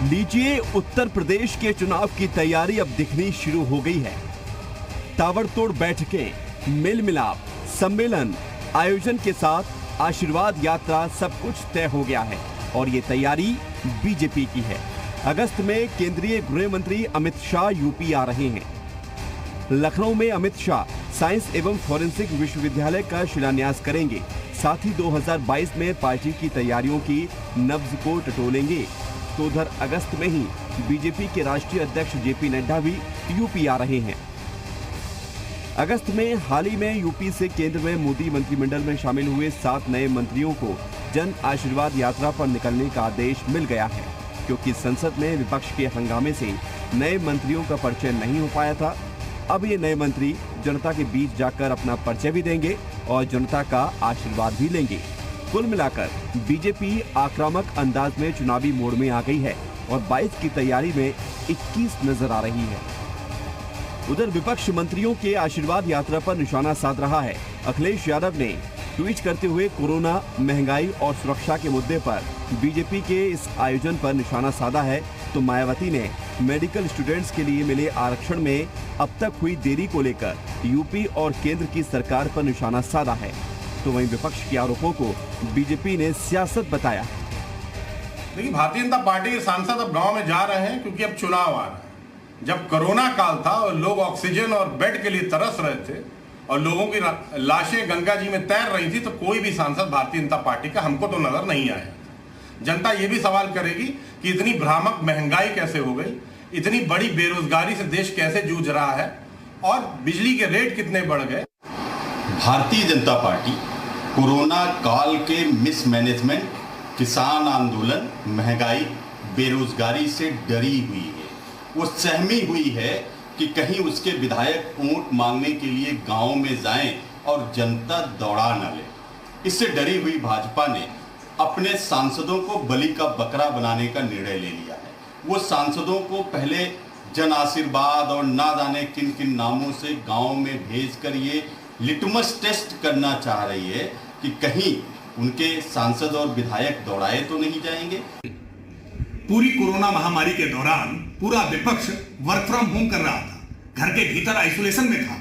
लीजिए, उत्तर प्रदेश के चुनाव की तैयारी अब दिखनी शुरू हो गई है। ताबड़तोड़ बैठकें, मेल मिलाप, सम्मेलन, आयोजन के साथ आशीर्वाद यात्रा सब कुछ तय हो गया है और ये तैयारी बीजेपी की है। अगस्त में केंद्रीय गृह मंत्री अमित शाह यूपी आ रहे हैं। लखनऊ में अमित शाह साइंस एवं फॉरेंसिक विश्वविद्यालय का शिलान्यास करेंगे। साथ ही 2022 में पार्टी की तैयारियों की नब्ज को टटोलेंगे। तो उधर अगस्त में ही बीजेपी के राष्ट्रीय अध्यक्ष जेपी नड्डा भी यूपी आ रहे हैं। अगस्त में हाल ही में यूपी से केंद्र में मोदी मंत्रिमंडल में शामिल हुए 7 नए मंत्रियों को जन आशीर्वाद यात्रा पर निकलने का आदेश मिल गया है, क्योंकि संसद में विपक्ष के हंगामे से नए मंत्रियों का परिचय नहीं हो पाया था। अब ये नए मंत्री जनता के बीच जाकर अपना परिचय भी देंगे और जनता का आशीर्वाद भी लेंगे। कुल मिलाकर बीजेपी आक्रामक अंदाज में चुनावी मोड़ में आ गई है और 22 की तैयारी में 21 नजर आ रही है। उधर विपक्ष मंत्रियों के आशीर्वाद यात्रा पर निशाना साध रहा है। अखिलेश यादव ने ट्वीट करते हुए कोरोना, महंगाई और सुरक्षा के मुद्दे पर बीजेपी के इस आयोजन पर निशाना साधा है, तो मायावती ने मेडिकल स्टूडेंट्स के लिए मिले आरक्षण में अब तक हुई देरी को लेकर यूपी और केंद्र की सरकार पर निशाना साधा है। तो वहीं विपक्ष के आरोपों को बीजेपी ने सियासत बताया। देखिए, भारतीय जनता पार्टी के सांसद अब गांव में जा रहे हैं क्योंकि अब चुनाव आ रहा है। जब कोरोना काल था और लोग ऑक्सीजन और बेड के लिए तरस रहे थे और लोगों की लाशें गंगा जी में तैर रही थी, तो कोई भी सांसद भारतीय जनता पार्टी का हमको तो नजर नहीं आया। जनता ये भी सवाल करेगी कि इतनी भ्रामक महंगाई कैसे हो गई, इतनी बड़ी बेरोजगारी से देश कैसे जूझ रहा है और बिजली के रेट कितने बढ़ गए। भारतीय जनता पार्टी कोरोना काल के मिसमैनेजमेंट, किसान आंदोलन, महंगाई, बेरोजगारी से डरी हुई है। वो सहमी हुई है कि कहीं उसके विधायक वोट मांगने के लिए गांव में जाएं और जनता दौड़ा न ले। इससे डरी हुई भाजपा ने अपने सांसदों को बलि का बकरा बनाने का निर्णय ले लिया है। वो सांसदों को पहले जन आशीर्वाद और ना जाने किन किन नामों से गांव में भेजकर ये लिटमस टेस्ट करना चाह रही है कि कहीं उनके सांसद और विधायक दौड़ाए तो नहीं जाएंगे। पूरी कोरोना महामारी के दौरान पूरा विपक्ष वर्क फ्रॉम होम कर रहा था, घर के भीतर आइसोलेशन में था।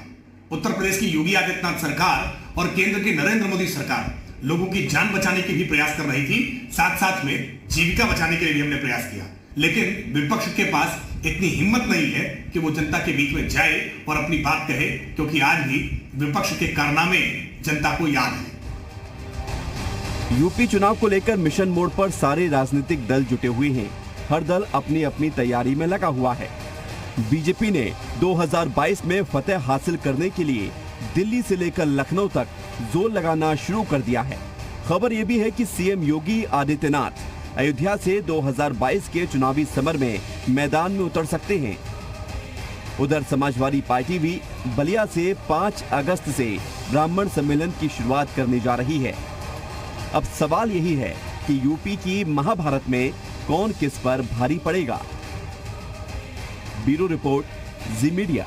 उत्तर प्रदेश की योगी आदित्यनाथ सरकार और केंद्र की नरेंद्र मोदी सरकार लोगों की जान बचाने के भी प्रयास कर रही थी, साथ साथ में जीविका बचाने के लिए भी हमने प्रयास किया। लेकिन विपक्ष के पास इतनी हिम्मत नहीं है कि वो जनता के बीच में जाए और अपनी बात कहे, क्योंकि आज भी विपक्ष के कारनामे जनता को याद है। यूपी चुनाव को लेकर मिशन मोड पर सारे राजनीतिक दल जुटे हुए हैं। हर दल अपनी अपनी तैयारी में लगा हुआ है। बीजेपी ने 2022 में फतेह हासिल करने के लिए दिल्ली से लेकर लखनऊ तक जोर लगाना शुरू कर दिया है। खबर यह भी है कि सीएम योगी आदित्यनाथ अयोध्या से 2022 के चुनावी समर में मैदान में उतर सकते हैं। उधर समाजवादी पार्टी भी बलिया से 5 अगस्त से ब्राह्मण सम्मेलन की शुरुआत करने जा रही है। अब सवाल यही है कि यूपी की महाभारत में कौन किस पर भारी पड़ेगा। ब्यूरो रिपोर्ट, जी मीडिया।